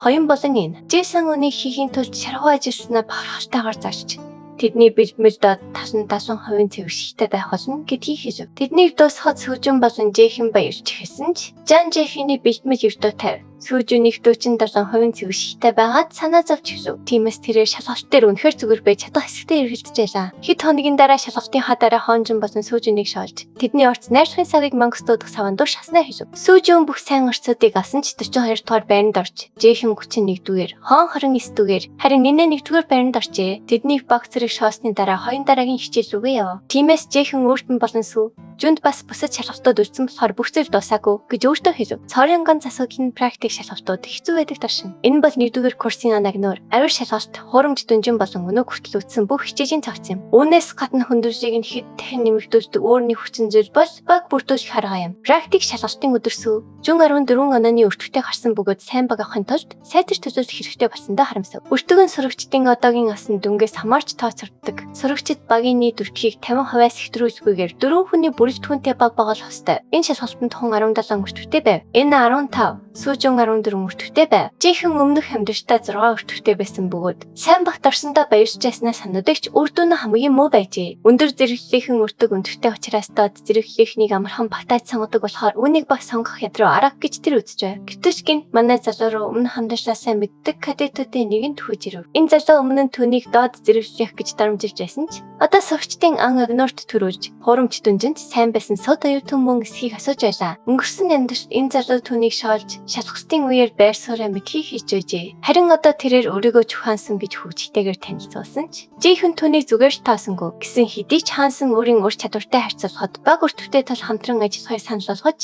Хоёрын болон энэ Джейсон үнийг хийхийн тулд шаргуу ажилласнаа бахархтайгаар зааж тэдний бэлмэлд тасан 70% цэвэршигтэй байх болно гэдгийг хэлв. Тэднийг дуусгахад сүүжин болон Джейхэн баярч хэлсэн ч Жан Джейхний бэлмэл ертөө 50. Сүүжүнийх 47% цэвэршигтэй байгаад санаа зовж хэлв. Тиймээс тэрээр шалгалт дээр үнэхээр зүгээр байж чадах хэсэгтээ эргэлдэж байлаа. Хэд хоногийн дараа шалгалтын хадаараа хоонжин болон сүүжүнийг шоолж тэдний орц найрхын савыг мангастуудах саван дуу шаснаа хэлв. Сүүжүн бүх сайн орцуудыг авсан ч 42 дугаар байранд орж Джейхэн 31-дүгээр, Хоон 29-дүгээр, харин Нинэ 1-дүгээр байранд оржээ. Тэдний баг зэрэг шоосны дараа хоёрын дараагийн хичээл рүүгээ яв. Тиймээс Джейхэн өөртөө болон Сүүжүнд бас бусад шалгалтууд өрцөн болохоор бүх зүйл дуусаагүй гэж өөртөө хэлв. Цорын ганц асуудал нь практик шалгалтууд хэцүү байдаг таршин. Энэ бол 1-р курсын анагнуур, авир шалгалт, хурамж дүнжин болон өнөө хүртэл үтсэн бүх хичээлийн цогц юм. Үүнээс гадна хүндрэлийг нь хэд дахин нэмэгдүүлдэг өөр нэг хүчин зүйл бол баг бүрдүүлэх харгаа юм. Практик шалгалтын өдөрсөө Жун 14 онооны өртөгтэй гарсан бөгөөд сайн баг авахын тулд сайтар төсөөлөх хэрэгтэй болсондоо харамсав. Өртөг нь сурагчдын одоогийн асан дүнгээс хамаарч тооцогддог. Сурагчид багийн нийт өртгийг 50%-аас хэтрүүлсгүйгээр 4 хүний бүрэлдэхүүнтэй баг байгаа л хөстэй. Энэ шалгалтанд хүн 17 өртөгтэй байв. Энэ 15 Сүүжүн 14 өртөгтэй байв. Жинхэнэ өмнөх амьдралдаа 6 өртөгтэй байсан бөгөөд сайн багт орсондоо баярч байснаа сануудагч үр дүн нь хамгийн муу байжээ. Өндөр зэрэглэлийн өртөг өндөртэй учраас доод зэрэглэлийнхнийг амархан багтааж сонгодог болохоор үүнийг баг сонгох ядруу арга гэж тэр үзэж байв. Гэвч гин манай залуу руу өмнө хамдаашаа сайн мэддэг кадетуудын нэгэнд хөөж ирв. Энэ залуу өмнө нь түүнийг доод зэрэглэх гэж дарамжилж байсан ч одоо сурагчдын ан огнорт төрүүлж хурамч дүнжинд сайн байсан сод оюутан мөн эсхийг асууж байлаа. Өнгөрсөн амьдралд энэ залуу түүнийг шоолж шалгалтын үеэр байр суурь мэдхийг хийж байжээ. Харин одоо тэрээр өөрийгөө чухаансан гэж хөвгчтэйгээр танилцуулсан ч Жинхэнэ түүнийг зүгээр ч таасангүй гэсэн хэдий ч хаансан өөрийн ур чадвартай харьцуулахад баг өртөгтэй тал хамтран ажиллахыг санал болгож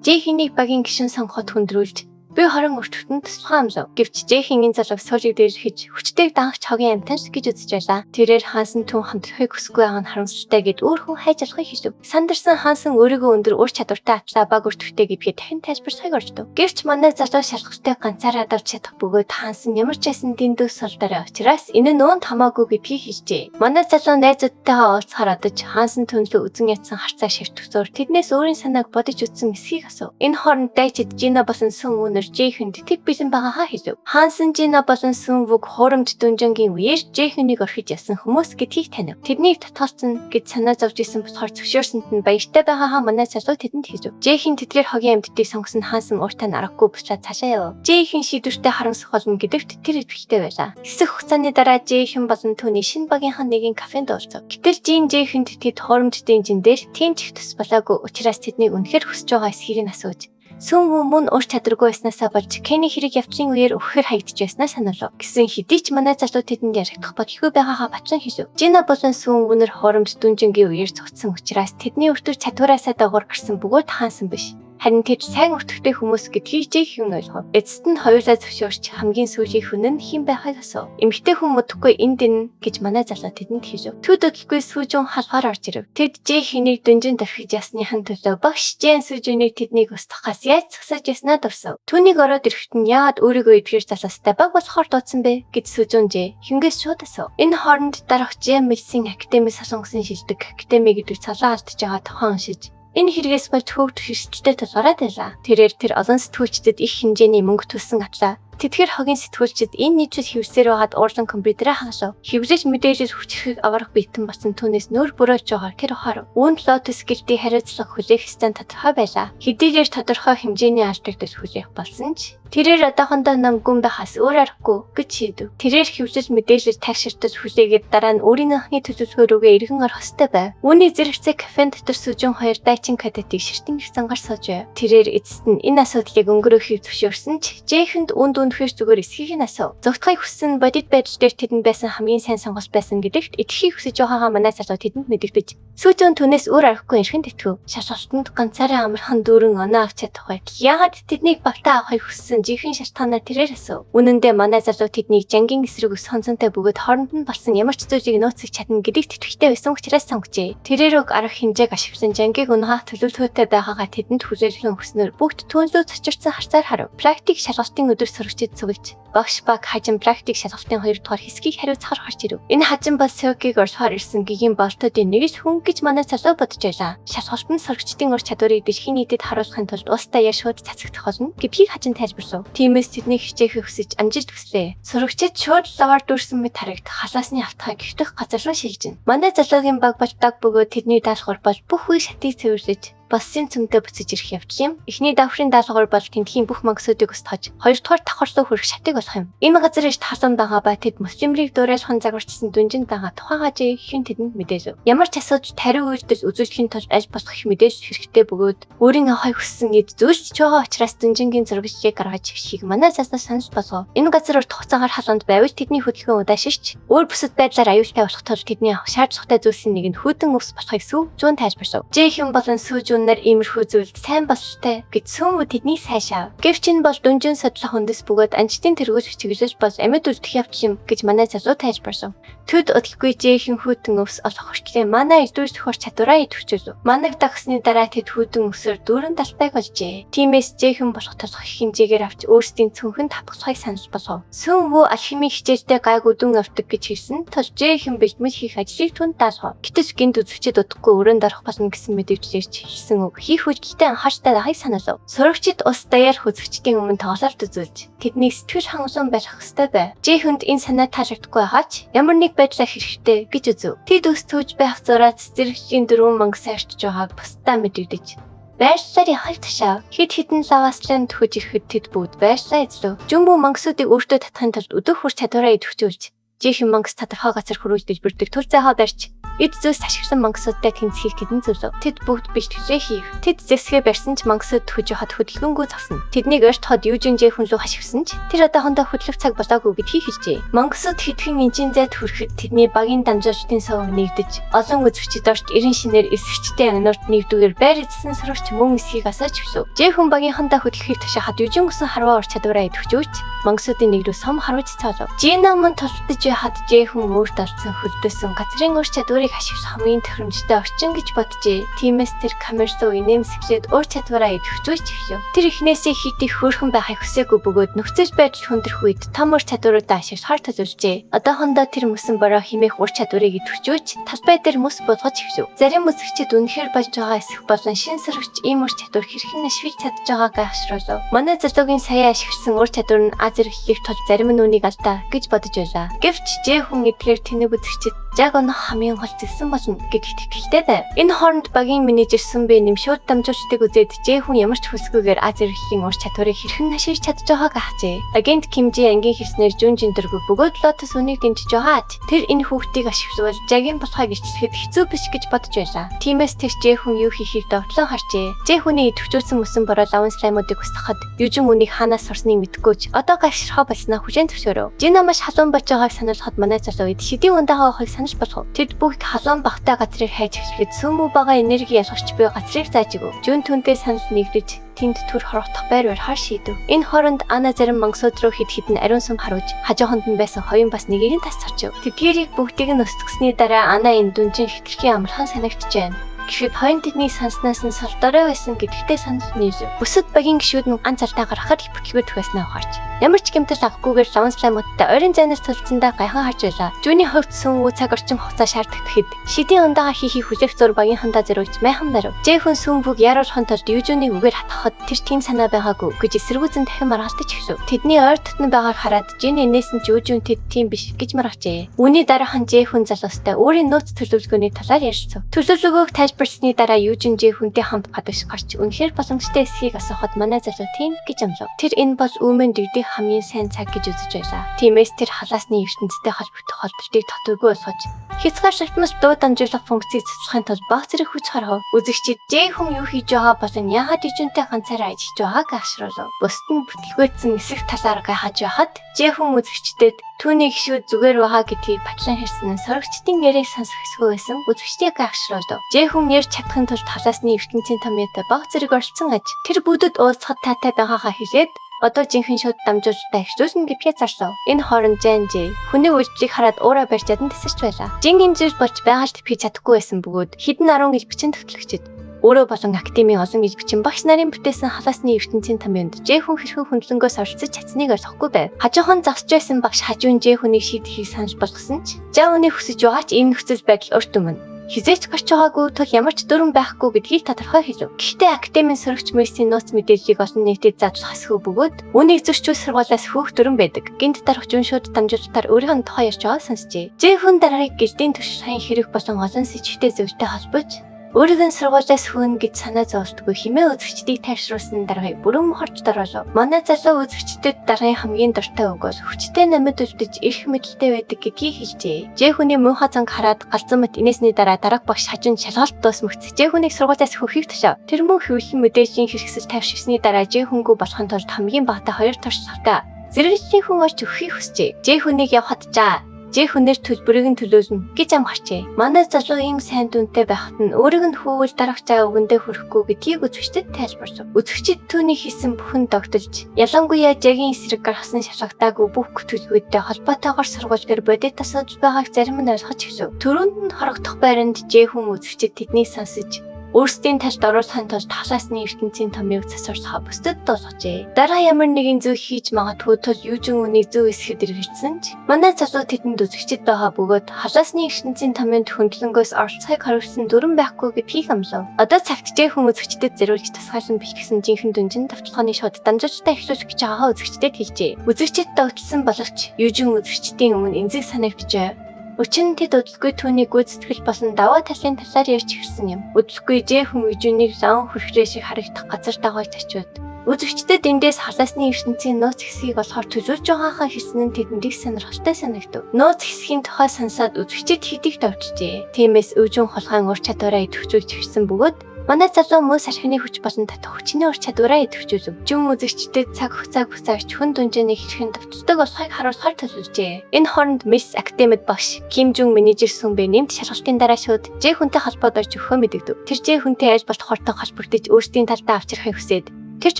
Жинхэнэний багийн гишүүн сонгоход хүндрүүлж би хорон өртөгтөнд туслахаа амлав. Гэвч Жейхэн энэ залууг суулийг дээрхэж хүчтэйг дангах хогийн амтанс гэж үзэж байлаа. Тэрээр хаансан түн хамтрахыг хүсгүй байгаа нь харамсалтай гэд өөр хүн хайж алахыг хэлв. Сандарсан хаансан өөрийгөө өндөр ур чадвартай атлаа баг өртөгтэй гэдгээ дахин тайлбарлахыг орждов. Гэвч манай залуу шалгалтыг ганцаараа давж чадах бөгөөд хаансан ямар ч байсан дэндүү сулдараа учраас энэ нь өөнд хамаагүй гэдгийг хэлжээ. Манай залуу найзуудтайгаа уулзахаар одож хаансан түнлөө үзэн ядсан харцаа шивтгсөөр тэднээс өөрийн санааг бодож үзсэн эсхийг асуув. Энэ хооронд дайчид Жина болон Сүн Жейхэнд тэв бэлэн байгаагаа хэлв. Хаансан Жина болон Сүнвүг хурамж дүнжингийн үеэр Жейхэнийг орхиж ясан хүмүүс гэдгийг танив. Тэднийг татгалцсан гэж санаа зовж исэн болохоор зөвшөөрсөнд нь баяртай байгаагаа манай залуу тэдэнд хэлв. Жейхэн тэдгээр хогийн амьтдыг сонгосон хаансан ууртаа аргагүй буцаад цаашаа яв. Жейхэн шийдвэртэй харамсах болно гэдэгт тэр итгэвчтэй байлаа. Хэсэг хугацааны дараа Жейхэн болон түүний шинэ багийнхаа нэгийн кафенд уулзав. Гэтэл Жейхэнд тэд хурамж дүнжин дээр тийм ч их тус болоогүй учраас тэднийг үнэхээр хүсэж байгаа эсхийг нь асууж Сүн мөн ур чадваргүй байснаасаа болж Кенни хэрэг явцын үеэр өгөхөр хаягдж байснаа сануулв. Гэсэн хэдий ч манай залуу тэдэнд яригдах бодлого байгаагаа батлан хэлв. Жина болон Сүн өнөр хоромж дүнжингийн үеэр зогтсон учраас тэдний өртөг чадвараасаа дагуур гарсан бөгөөд хаансан биш. Харин тэд сайн өртөгтэй хүмүүс гэдгийг Жейхэн ойлгов. Эцэст нь хоёулаа зөвшөөрч хамгийн сүүлийн хүн нь хэн байхыг асуув. Эмэгтэй хүн мөдөхгүй энд энэ гэж манай залуу тэдэнд хэлв. Төд өдөлгүй Сүжүн халахаар орж ирв. Тэд Жейхэнийг дүнжин давхиж ясныхан төлөө багш Жэн Сүжүнийг тэднийг устгахаас яаж зогсоож яснаа дурсав. Түүнийг ороод ирэхэд нь яагаад өөрийгөө эдгээр залуустай баг болохоор дуудсан бэ гэж Сүжүн Жэхэнгээс шууд асуув. Энэ хооронд дараах Жэн Мэлсийн академиэс сонгосон шилдэг академи гэдэг цалаа алдж байгаа тохон уншиж энэ хэрэгээс болж хөвгт хэрэгсэлтэй тулгараад байлаа. Тэрээр тэр олон сэтгүүлчдэд их хэмжээний мөнгө төлсөн атлаа. Тэдгээр хогийн сэтгүүлчид энэ нийтлэл хэвсээр байгаад уурлан компьютераа хагашав. Хэвлэж мэдээлэл хүчрхэг аврах битэн болсон түүнээс нөр бүрөөж байгаа тэр ухаар үүнд Lotus гэрдийн хариуцлага хүлээх стан тодорхой байлаа. Хэдийгээр тодорхой хэмжээний алдагдал хүлээх болсон ч тэрээр одоохондоо намгүн байхаас өөр аргагүй гэж шийдэв. Тэрээр хэвлэж мэдээлэл тагширтаж хүлээгээд дараа нь өөрийн анхны төлөвлөгөө рүүгээ эргэн орох ёстой байв. Үүний зэрэгцээ кафен дотор Сүжүн хоёр дайчин кадетыг ширтэн их зангаар сууж байв. Тэрээр эцэст нь энэ асуудлыг өнгөрөөхийг зөвшөөрсөн ч Жейхэнд үнэхээр зүгээр эсхийг нь асуув. Зогтохыг хүссэн бодит байдал дээр тэдэнд байсан хамгийн сайн сонголт байсан гэдэгт итгэхийг хүсэж байгаагаа манай залуу тэдэнд мэдэгдэж Сүжүн түүнээс өөр аргагүй эрхэнд итгэв. Шалгалтанд ганцаараа амархан дүүрэн оноо авч чадах бай. Яагаад тэднийг багтаа авахыг хүссэн Жейхэн шалтгаанаар тэрээр асуув. Үнэн дээр манай залуу тэднийг жангийн эсрэг ус сонцонтой бөгөөд хооронд нь болсон ямар ч зүйлийг нууцыг чадна гэдэгт итгэвчтэй байсан учраас сонгожээ. Тэрээр уг арга хэмжээг ашиглан жангийг унгаах төлөвлөгөөтэй байгаагаа тэдэнд хүлээлгэн өгснөөр бүгд түүнлөө цочирсан харцаар харав. Практик шалгалтын өдөр сурагчид цуглаж багш баг хажим практик шалгалтын 2 дугаар хэсгийг хариуцахаар гарч ирэв. Энэ хажим бол Сёкиг орсоор ирсэн гигийн болтуудын нэгс хүн гэж манай залуу бодож байлаа. Шалгалтанд сурагчдын ур чадварыг дэлхийн нийтэд харуулахын тулд ус даяар шууд цацагдах болно гэдгийг хажим тайлбарлав. болов. Тиймээс тэдний хичээхийг хүсэж амжилт хүслээ. Сурагчид шууд лаваар дүүрсэн мэт харагд халаасны автхаа гихтэх газар руу шилжинэ. Манай залуугийн баг бачдаг бөгөөд тэдний даалгавар бол бүх үе шатыг цэвэрлэж бассын цөмдөө буцаж ирэх явдал юм. Эхний давхрын даалгавар бол тентхийн бүх мангасуудыг устгаж, хоёрдугаар давхар руу хүрэх шатыг болох юм. Энэ газар иш тасан байгаа ба тэд муслимрыг дуурайлахын загварчсан дүнжин байгаа тухайн хажиг хэн тэдэнд мэдээлв. Ямар ч асуудал тариу үйлдэл үзүүлэхийн тулд аль болох их мэдээж хэрэгтэй бөгөөд өөрийн авахыг хүссэн эд зүйлч байгаа учраас дүнжингийн зурагчийг гаргаж хийг манай цаснаас санаж болгов. Энэ газар урт хугацаагаар халуунд байвал тэдний хөдөлгөөн удааширч, өөр бусад байдлаар аюултай болох тул тэдний шаардлагатай зүйлсийн нэг нь хүүдэн өвс болохыг сүү зүүн тайлбарлав. Жихэн болон сүүжүүн нар иймэрхүү зүйлд сайн бололтой гэж сүүмүү тэдний сайшаав. Гэвч энэ бол дүнжин судлах үндэс бөгөөд анчтын тэргүүлж чиглэж бол амьд үлдэх явдал юм гэж манай залуу тайлбарлав. Төд удалгүй жихэн хүүдэн өвс олох хүртлээр манай ирдүүр төхөр чадвараа идэвхжүүлв. Манайг дагсны дараа тэд хүүдэн өвсөөр дүүрэн далтайг олжээ. Тиймээс жихэн болох толгох их хэмжээгээр авч өөрсдийн цүнхэн тавхсахыг санал болгов. Сүүмүү алхимийн хичээлдээ гайг үдэн авдаг гэж хэлсэн тул жихэн бэлтгэж хийх ажлыг түнд даалгав. Гэтэл гинт үзэгчд удахгүй өрөөнд орох болно гэсэн мэдээлэлч хэлсэн үг. Хийх үедээ анхаарчтай байхыг санаалав. Сурагчид ус даяар үзэгчдийн өмнө тоглолт үзүүлж тэднийг сэтгэл хангалуун байх ёстой байв. Жихэнд энэ санаа таалагдахгүй байгаач ямар нэг байдлаар хэрэгтэй гэж үзв. Тэд ус төвж байх зураад цэцэрлэгчийн дөрвөн мангас арчиж байгааг бусдаа мэдэгдэж байршлаар яхаг ташаав. Хэд хэдэн лаваслан төхөж ирэхэд тэд бүгд байршлаа эзлэв. Жумбо мангасуудыг өөртөө татахын тулд өдөх хурц чадвараа идэвхжүүлж жихэн мангас тодорхой газар хөрвүүлж бэрдэг тул зайгаа барьж эд зөөс ашигласан мангасуудтай тэнцхийг тэдэн зөвлөв. Тэд бүгд бэлтгэжээ хийв. Тэд зэсгээ барьсан ч мангасууд төхөж хад хөдөлгөөнгөө зогсно. Тэднийг өрт ход юужинжээ хүн рүү хашигсан ч тэр одоохондоо хөдлөх цаг болоогүй гэд хийхэлжээ. Мангасууд хэдхэн инчин зайд хүрэхэд тэдний багийн дамжуулалтын сувг нэгдэж олон үзэгчид орж 90 шинээр эсвэгчтэй өнөрт нэгдүгээр байр эзсэн сурагч мөн эсхийг асааж өсөв. Жихэн багийнхандаа хөдлөхийг ташаа хад юужин гүсэн харваа ур чадвараа идэвхжүүлж мангасуудын нэг рүү сум харуулж цаалав. Жина мөн толтож хад жихэн өөрт орсон хөлдөөсөн газрын ур чадварыг ашиглах хамгийн тохиромжтой орчин гэж боджээ. Тиймээс тэр камерсоо инээмсэглээд ур чадвараа идэвхжүүлж эхлэв. Тэр эхнээсээ хит их хөөрхөн байхыг хүсээгүй бөгөөд нөхцөл байдал хүндрэх үед том ур чадваруудаа ашиглахаар төлөвлөжээ. Одоохондоо тэр мөсөн бороо химээх ур чадварыг идэвхжүүлж талбай дээр мөс болгож эхлэв. Зарим үзэгчид үнэхээр болж байгаа эсэх болон шин сурагч ийм ур чадвар хэрхэн ашиглаж чадж байгааг гайхшруулв. Манай залуугийн сая ашигласан ур чадвар нь аз эрхлэх тул зарим нь үнийг алдаа гэж бодож байлаа. Гэвч жихэн эдгээр тэнэг үзэгчид яг онох хамгийн гол зэлсэн болно гэдэгт итгэлтэй байв. Энэ хооронд багийн менежер Сүмбэ нэм шууд дамжуулалтыг үзээд жихэн ямар ч хүсгүйгээр аз эрхлийн ур чадварыг хэрхэн ашиглаж чадж байгааг ахжээ. Агент Кимжи ангийн хэлснээр Жүнжин дөрвөг бөгөөд Лотос үнийг дэмжиж байгаад тэр энэ хүүхдийг ашиглавал жагийн болохыг илчлэхэд хэцүү биш гэж бодож байлаа. Тиймээс тэр жихэн юу хийхийг довтлон харжээ. Жихүний идэвхжүүлсэн мөсөн бороо лаван слаймуудыг устгахад Южин үнийг хаанаас сурсныг мэдгүйч одоо гайшрахаа болсноо хүлээн зөвшөөрөв. Жина маш халуун болж байгааг сануулхад манай залуу шидийн ундагаа авахыг санаж болгов. Тэд бүгд халуун багтай газрыг хайж эхлэхэд сүмүү бага энерги ялгарч буй газрыг зааж өгөв. Жүн түнтэй санал нэгдэж тэнд төр хорогдох байр барихаар шийдэв. Энэ хооронд Ана зарим мангасууд руу хэд хэдэн ариун сүм харуулж хажууханд нь байсан хоёрын бас нэгийг нь тасцарчив. Тэдгээрийг бүгдийг нь устгасны дараа Ана энэ дүнжин хитрхийн амархан санагдчихэв. Гэхэд хойно тэдний санснаас нь солдорой байсан гэдэгтээ санал нийлв. Бүсэд багийн гишүүд нь ганц алдаа гаргахад бүтлгүүд байснаа ухаарч. Ямар ч гэмтэл авахгүйгээр лаван слаймуудтай ойрын зайнаас төлцөндөө гайхан харж байлаа. Жүний хувьд сүмүү цаг орчин хугацаа шаарддаг гэхэд шидийн ундагаа хийхийг хүлээх зур багийнхандаа зориулж майхан барив. Жихэн сүмбүг яруулахын тулд Южуны үгээр хатгахад тэр тийм санаа байгаагүй гэж эсэргүүцэн дахин маргаалтаж эхлэв. Тэдний ойр дотн байгааг хараад Жин энэс нь Жүжүн тэд тийм биш гэж маргажээ. Үүний дараахан Жихэн залуустай өөрийн нууц төлөвлөгөөний талаар ярилцав. Төлөвлөгөөг тайлбарласны дараа Южин Жихүнтэй хамт гадагш гарч үнэхээр боломжтой эсхийг асуухад манай залуу тийм гэж амлав. Тэр энэ бол үүмэн дэгдэх хамгийн сайн цаг гэж үзэж байлаа. Тиймээс тэр халаасны ертөнцтэй холбогдох холболтыг татваргүй болгож хязгаар шатмас дуу дамжуулах функцийг цэцлэхин тулд баг зэрэг хүч харав. Үзэгчид Жихүн юу хийж байгаа болон яагаад ижүнтэй ганцаараа ажиллаж байгааг гайхшруулв. Бусд нь бүтлгөөдсөн эсэх талаар гайхаж байхад Жихүн үзэгчдэд түүний гişүүд зүгээр байгаа гэдгийг батлан хэлсэн нь сурагчдын яриаг сонсох хэсгөө байсан үзэгчдийг гайхшруулв. Жихүн ярьж чадахын тулд халаасны ертөнцийн томьёотой баг зэрэг орцсон аж тэр бүдэд уулзахад таатай байгаагаа хэлээд одоо жинхэнэ шууд дамжуулалтаа ихжүүлнэ гэдгээ зарсав. Энэ хооронд Жанжи хүний үйлчлийг хараад уураа барьж ядан тасарч байлаа. Жинхэнэ зүйл болж байгаа ч төвхий чадахгүй байсан бөгөөд хэдэн 10 гэж бичин төвтлөгчд өөрөө болон академийн олон гэж бичин багш нарын бүтээсэн халаасны ертөнцийн томьёонд Жихүн хэрхэн хөндлөнгөөс оролцож чадсныг ойлгохгүй байв. Хажуухан загсж байсан багш хажуун Жихүнийг шийдэхийг санаж болгосон ч Жаоны хүсэж байгаа ч энэ нөхцөл байдал урт өмнө Хизээч гарч байгаагүй тул ямар ч дүрэн байхгүй гэдгийг тодорхой хэлв. Гэхдээ академийн сөрөгч Мессийн нууц мэдээллийг олон нийтэд задлахсгүй бөгөөд үүнийг зөрчил сургуулиас хөөх дүрэн байдаг. Гинт дарах жүншүүд дамжуулалтаар өөрийнх нь тухай ярьж байгаа сонссжээ. Жэхэн дараыг гэлдийн туршлагын хэрэг болон олон сэжигтэй зөвтэй холбож өөрийг нь сургуулиас хөөн гэж санаа зовсдгүй хэмээн үзэгчдийг тайвшруулсан дараагийн бүрэн хорж дороолоо. Манай залуу үзэгчдэд дараагийн хамгийн дуртай үгээс хүчтэй намид үлдэж эрх мэдэлтэй байдаг гэдгийг хэлжээ. Жэхүний муухай занг хараад галзан мэт инээсний дараа дараг багш хажин шалгалт дуусмагц Жэхүнийг сургуулиас хөхийг тушаав. Тэр мөн хөвлөн мэдээллийн хэрэгсэл тавьшигсны дараа Жэхүнгүү болохын тулд хамгийн багадаа 2 турш савтаа зэрэгчийн хүн орж өгөхийг хүсжээ. Жэхүнийг явахад жаа Жэхүнээр төлбөрийг нь төлөөлнө гэж амгарчээ. Манай залуу ийм сайн дүнтэй байхад нь өөрийг нь хүүвэл дарах цаа өгөндөө хүрэхгүй гэдгийг үзэгчдэд тайлбарлав. Үзэгчид түүний хийсэн бүхэн догдолж, ялангуяа Жэгийн эсрэг гаргасан шалгалтаагүй бүх төлөвлөгөөтэй холбоотойгоор сургууль дээр бодит тасалж байгааг зарим нь ойлгож эхлэв. Төрөнд нь хорогдох байранд Жэхүн үзэгчид тэднийг сонсож өөрсдийн талд оруулахын тулд халаасны ертөнцийн томьёог засварлахаа бүсдэд дуулгажээ. Дараа ямар нэгэн зүйл хийж магадгүй тул юужин үнийг зөв эсэхэд эргэлзсэн ч манай залуу тэдэнд үзэгчд байгаа бөгөөд халаасны ертөнцийн томьёонд хөндлөнгөөс оролцохыг харуулсан дүрэн байхгүй гэдгийг амлав. Одоо цагт Жэхэн үзэгчдэд зориулж тасгаалan бэлтгэсэн жинхэнэ дүнжин давталгааны шууд дамжуулалтаа эхлүүлэх гэж байгаагаа үзэгчдэд хэлжээ. Үзэгчд догтлсон боловч юужин үзэгчдийн өмнө эмзэг санагджээ. Өчигдөр тэд удалгүй түүний гүйцэтгэл болон даваа талын талаар ярьж ирсэн юм. Удалгүй Жэхэн үжинийг лавн хүрхрээ шиг харагдах газар дагаж очиод үзэгчдэд эндээс халаасны ертөнцийн нууц хэсгийг болохоор төлөвлөж байгаахан хэлсэн нь тэдэндээ сонирхолтой санагдав. Нууц хэсгийн тухай сонсоод үзэгчид хэдийг давчжээ. Тиймээс үжин холхойн ур чадвараа идэвхжүүлж ирсэн бөгөөд манай залуу мөс архины хүч болон татах хүчний ур чадвараа идэвхжүүлв. Жин үзэгчдэд цаг хугацаагч хүн дүнжээний хэрхэн давтдаг болохыг харуулахаар төлөвлөжээ. Энэ хооронд Мисс Академид багш Ким Жун менежер Сүнбэ нэмт шалгалтын дараа шууд Жэхүнтэй холбоод орж өгөхөө мэдэгдэв. Тэр Жэхүнтэй айж болох хортон холбогдож өөрсдийн талдаа авчрахыг хүсээд тэрч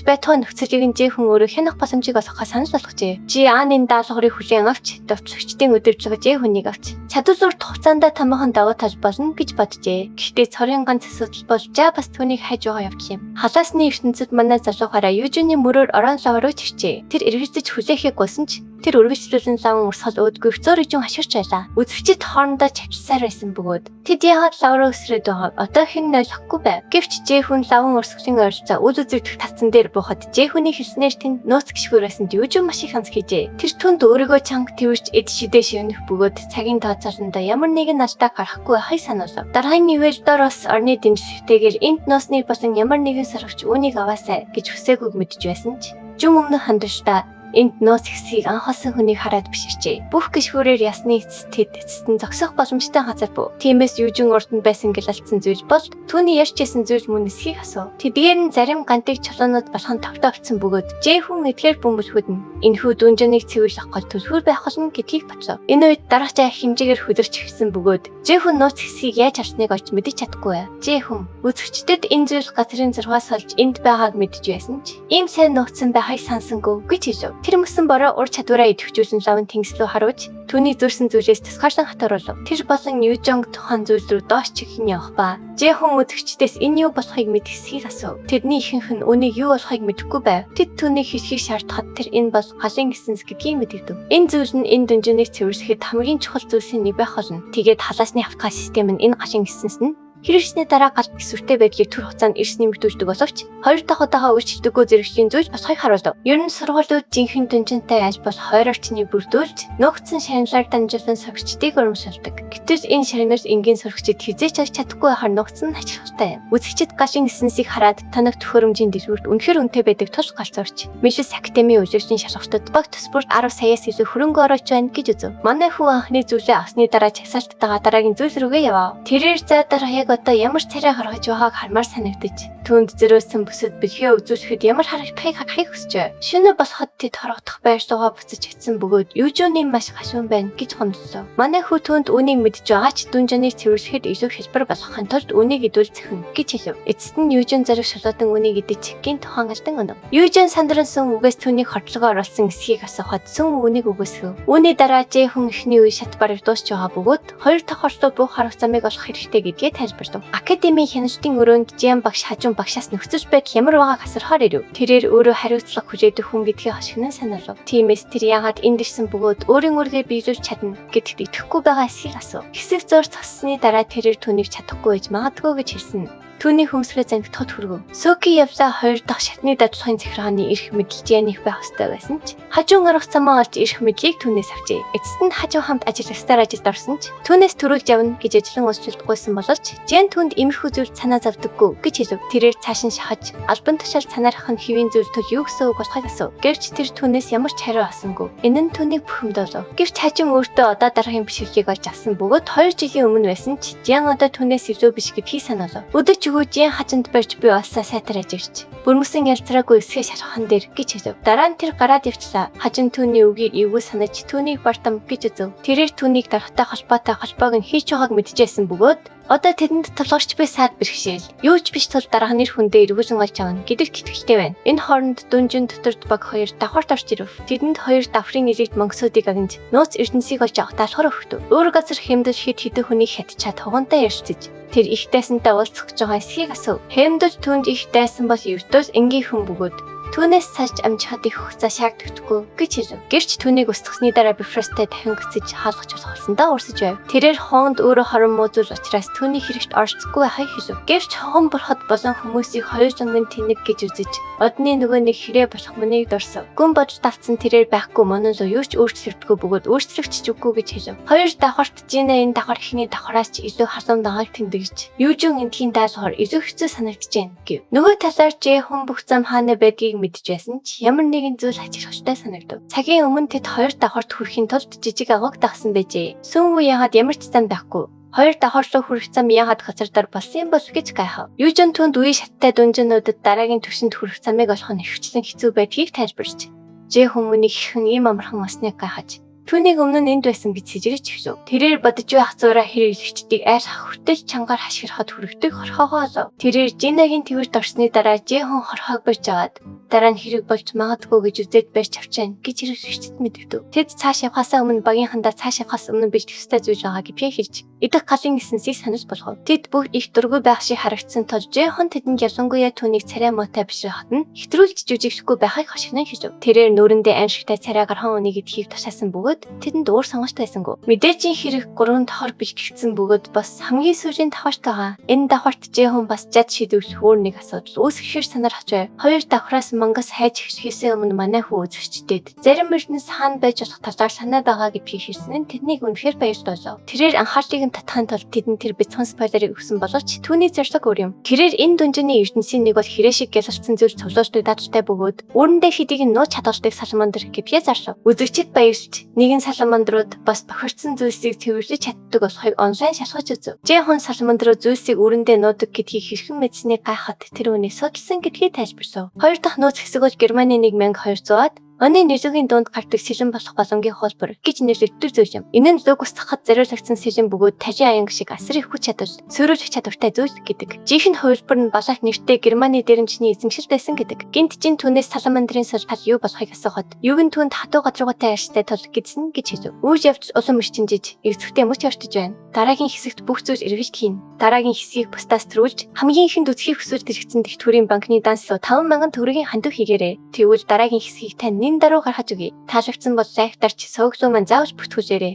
байтугай нөхцөлийг нь Жэхэн өөрөө хянах боломжийг олгохоо санал болгожээ. Жи Ааны даалгаврыг хүлээн авч, давтлагчдын өдөржлөгөө Жэхүнийг авч, чадвар хугацаанд томоохон давуу тал болно гэж боджээ. Гэхдээ цорын ганц асуудал бол Жа бас түүнийг хайж байгаа явдал юм. Халаасны ертөнцид манай залуухаараа Южиний мөрөөр орон лав руу чирчээ. Тэр эргэлзэж хүлээхийг гуйсан ч тэр үргэлжлүүлэн лавн урсгал өөдгөө зөөр ижин хашгирч байлаа. Үзэгчид хоорондоо чавчсаар байсан бөгөөд тэд яагаад лав руу өсрөөд байгаа одоо хэн ойлгохгүй байв. Гэвч Жэхэн лавн урсгалын ойролцоо үл үзэгдэх татсан дээр буухад Жэхүний хэлснээр тэнд нууц гიშгүүрээс нь Южин маш их ханц хийжээ. Тэр түнд өөрийгөө чанга тэрвэрч эд шидээ шивнэх бөгөөд цагийн тооцоолондоо ямар нэгэн алдааг гарахгүй байхыг сануулав. Дараагийн нивэлдороос орны дэмжлэгтэйгээр энд нууцны болон ямар нэгэн сорогч үүнийг аваасай гэж хүсээгүйг мэдж байсан ч Жун өмнө хандвчдаа энд нууц хэсгийг анхаасан хүнийг хараад биширчээ. Бүх гიშгүүрээр ясны эцэд эцэстэн зогсох боломжтой газар був. Тиймээс Южин урд нь байсан гэлалтсан зүйл бол түүний ярьжсэн зүйл мөн эсхийг асуув. Тэдгээр нь зарим гантыг чулуунууд болохон тогтоогдсон бөгөөд Жэхэн эдгээр бөмбөлхүүд нь энэхүү дүнжэнийг цэвэрлэх гол төлхөр байх болно гэдгийг бодлоо. Энэ үед дараач хэмжээгээр хөдөрч эхэлсэн бөгөөд Жэхэн нууц хэсгийг яаж авсныг олж мэдэж чадахгүй байв. Жэхэн үзэгчдэд энэ зүйл газрын зургаас олж энд байгааг мэдж байсан ч ийм сайн нууцсан байхыг сансангүй гэж хэлв. Тэр мөсөн бороо ур чадвараа идэвхжүүлсэн лавн тэнгис рүү харуулж түүний зөрсөн зүйлээс тусгаарлан хатааруулав. Тэр болон Южонг тухайн зүйл рүү доош чихэн явах ба Жэхэн үзэгчдээс энэ юу болохыг мэдгэсхийг асуув. Тэдний ихэнх нь үнийг юу болохыг мэдэхгүй байв. Тэд түүнийг хэлхийг шаардахад тэр энэ бол галын гисэнс гэдгийг мэдэгдэв. Энэ зүйл нь энэ дүнжэнийг цэвэрлэхэд хамгийн чухал зүйлсийн нэг байх болно. Тэгээд халаасны автогаа систем нь энэ галын гисэнс нь хэрэгжсэний дараа гал эсвэртэй байдлыг төр хугацаанд эрс нэмэгдүүлдэг боловч хоёр дахь удаага өөрчлөлтгүй зэрэгчлийн зүйл болохыг харуулв. Ер нь сургуулиуд жинхэнэ дүнжинтэй аль бол хоёр орчныг бүрдүүлж нуугдсан шагналаар дамжуулан сурагчдыг урамшуулдаг. Гэтэл энэ шагналаас энгийн сурагчид хизээч олж чадахгүй байхаар нуугдсан нь ачаалттай юм. Үзэгчид галын эссенсийг хараад танах төхөөрөмжийн дэлгүүрт үнэхээр үнэтэй байдаг тул галзуурч. Мишс Академийн үйлчлэгчийн шалгалтад баг төсбөрт 10 саяас илүү хөрөнгө оруулж байна гэж үзв. Манай хүү анхны зүйлээ авсны дараа чагсаалттайгаа дараагийн зүйл рүүгээ явав. Тэрээр за дараа яг одоо ямар царай гаргаж байгааг хармаар санагдаж түүнд зөрөөсөн бүсэд бэлхээ үзүүлэхэд ямар харагдахыг хүсчээ. Шинэ болоход тэд хорогдох байр суугаа буцаж чадсан бөгөөд Южиний маш гашуун байна гэж гомдлоо. Манай хүү түүнд үнийг мэдж байгаа ч дүнжэнийг цэвэрлэхэд илүү хэлбэр болгохын тулд үнийг идүүлцэх гэж хэлв. Эцэст нь Южин зориг шалгуудан үнийг идэж гин тухайн алдан өнөв. Южин сандран үгээс түүнийг хордлогоо оруулсан эсхийг асуухад сүн үнийг үгүйсгэв. Үүний дараа Жэхэн эхний үе шат бараг дуусч байгаа бөгөөд хоёр дахь орсоо бүх харах замыг олох хэрэгтэй гэдгээ тайлбарлав. тайлбарлав. Академийн хяналтын өрөөнд Жиан багш хажуун багшаас нөхцөл байдал ямар байгааг асуухаар ирэв. Тэрээр өөрөө хариуцлага хүлээдэг хүн гэдгийг хашгинан санаалав. Тиймээс тэр яагаад энд ирсэн бөгөөд өөрийн үргээ биелүүлж чадна гэдэгт итгэхгүй байгаа эсхийг асуув. Хэсэг зур цоссны дараа тэрээр түүнийг чадахгүй гэж магадгүй гэж хэлсэн. Түүний хөмсгөө зангидахад хүргэв. Соки явлаа 2 дахь шатны дадлахын захиргааны эрх мэдэл Жианих байх ёстой байсан ч хажуун арга замаа олж эрх мэдлийг түүнээс авчээ. Эцэст нь хажуу хамт ажиллагчдаар ажилд орсон ч түүнээс төрүүлж явна гэж ажлан уучлалтгүйсэн боловч Жиан түүнд иймэрхүү зүйл санаа зовдөггүй гэж хэлв. Тэрээр цааш нь шахаж албан тушаал санаарах нь хэвийн зүйл тул юу гэсэн үг болохыг асуув. Гэвч тэр түүнээс ямар ч хариу авсангүй. Энэ нь түүнийг бухимдуулав. Гэвч хажуун өөртөө одоо дараагийн бишгэлгийг олж авсан бөгөөд 2 жилийн өмнө байсан ч Жиан одоо түүнээс илүү биш гэдгийг санаалав. Жиан хажинд барьж би олсаа сайтар ажигч. Бүрмөсөн ялцраагүй эсгээ шархан дээр гэж хэлв. Дараа нь тэр гараад явчлаа. Хажин түүний үгийг эвгүй санаж түүнийг бартам гэж үзв. Тэрээр түүнийг дарахтай холбоог нь хийж байгааг мэдчихсэн бөгөөд одоо тэдэнд толгорч би саад бэрхшээл. Юу ч биш тул дараах нэр хүндээ эргүүлэн олж авна гэдэгт итгэлтэй байна. Энэ хооронд дүнжин доторд баг 2 давхарт орж ирв. Тэдэнд 2 давхрын элэгт мөнгөсүүдийг агнж нууц эрдэнсийг олж авах даалхавар өгдөв. Өөр газар хэмдэж хэдэн хүнийг хатчаад хугантаа ярьцж тэр их дайсантай уулзах гэж байгаа эсхийг асуув. Хэмдэж түнд их дайсан бол евдөөс энгийн хүн бөгөөд түүнээс цааш амжихад их хугацаа шаарддаггүй гэж хэлв. Гэрч түүнийг устгасны дараа бифростэй дахин гисэж хаалгач болохсондоо урсаж байв. Тэрээр хоонд өөрөө хорон муудул учраас түүний хэрэгт орцгүй байхыг хэлв. Гэвч хон бурхад болон хүмүүсийг 200 тэнэг гэж үзэж одны нөгөө нэг хэрэг болох мөнийг дурсав. Гүн бодж давцсан тэрээр байхгүй монон луу юу ч өөрчлөгддөггүй бөгөөд өөрчлөгч үгүй гэж хэлв. 2 давхарт Жина энэ давхар ихний давхараас ч илүү хасам дагааг тэмдэгж юужин эндхийн даалгавар илүү хэцүү санагдаж байна гэв. Нөгөө талаар Жи хүн бүх зам хаана байдгийг мэдчихсэн ч ямар нэгэн зүйл хачирхштай санагдав. Цагийн өмнө тэд 2 давхарт хүрэхийн тулд жижиг агуйг дагсан байжээ. Сүүн үе яагаад ямар ч зам байхгүй. 2 давхар руу хүрэх зам яагаад газардар болсон юм бол гэж гайхав. Юужин түнд үе шаттай дүнжинүүдэд дараагийн түвшинд хүрэх замыг олох нь хөвчлэн хэцүү байдгийг тайлбарч. Жи хүмүүний хэрхэн ийм амархан осныг гайхаж түүнийг өмнө нь энд байсан гэж сэжигч хэлв. Тэрээр бодож байх зураа хэрэглэгчдийг айр хавхтаж чангаар хашгирахад хүрэгдэг хорхоогоо олов. Тэрээр Жинагийн твэрт орсны дараа Жихон хорхоог барьж аваад дараа нь хэрэг болж магадгүй гэж үзээд барьж авчаана гэж хэрэглэгчдэд мэдэгдэв. Тэд цааш явхаасаа өмнө багийнхандаа цааш явхаас өмнө бэлтгэх ёстой зүйл байгаа гэж хэлж идэх галын эсэнсийг санаж болгов. Тэд бүгд их дургүй байх шиг харагдсан тул Жихон тэдэнд ялангуяа түүнийг царай муутай бишрахад нь хэтрүүлж жүжигшгүй байхыг хашгиран хэлв. Тэрээр нүүрэндээ аимшигтай царай гархан үнийг гэдгийг тушаасан бөгөөд тэдэнд өөр сонгогч байсангүй. Мэдээжийн хэрэг 3 давхар биш гэсэн бөгөөд бас хамгийн сүүлийн давхарт байгаа. Энэ давхарт Жихон бас жад шийдвэрлэх өөр нэг асуудал үүсгэхээр санаарч байв. 2 давхраас мангас хайж хийсэн өмнө манай хүү үзэгчдэд зарим эрдэнэс хаана байж болох талаар санаа байгаа гэдгийг хэлсэн нь тэднийг үнэхээр баярлуулав. Тэрээр анхаарлыг нь татахын тулд тэдэнд тэр бяцхан спойлерыг өгсөн боловч түүний зорилго өөр юм. Тэрээр энэ дүнжиний эрдэнсийн нэг бол хэрэг шиг гялалцсан зүйл цовлуулдаг дадалтай бөгөөд үүрэндээ хэдийг нь нууц чадвартай саламандр гэвчээ зарлав. Үзэгчд баярлж нэгэн саламандрууд бас бохирдсан зүйлсийг цэвэрлэж чаддаг болохыг онлайн шалгаж үзв. Жихон саламандрууд зүйлсийг үүрэндээ нуудаг гэдгийг хэрхэн мэдсэнийг гайхаад тэр үнийг судалсан гэдгийг тайлбарсав. 2 дахь нууц хэсэг бол Германы 1200-ад оны нийлүүгийн дунд гардаг сэлэн болох боломжийн хөлбөр гэж нэрлэгддэг зүйл юм. Энэ нь луг устгахад зориулагдсан сэлэн бөгөөд тажин аянг шиг асар их хүч чадвар, сөрөөлөх чадвартай зүйл гэдэг. Жинхэнэ хөлбөр нь балаах нэртэй Германы дээрэмчний эзэмшил байсан гэдэг. Гинт Жин түүнээс саламандрын султал юу болохыг асуухад юу гэн түүнд хатуу гадаргуутай арьстай тул гэдсэн гэж хэлв. Үүж явж улам эрчимжиж эвсэгтэй мөч ортож байна. Дараагийн хэсэгт бүх зүйл эргэлж хийн. Дараагийн хэсгийг бусдаас төрүүлж хамгийн ихэнд үсгийг хүсвэж тэрэгцэн дэх төрийн банкны данс 50000 төгрөгийн хандив хийгээрэй. Тэгвэл дараагийн хэсгийг тань нин даруй гаргаж өгье. Таалагдсан бол лайк дарч сувгсуу маань заавч бүртгүүлээрэй.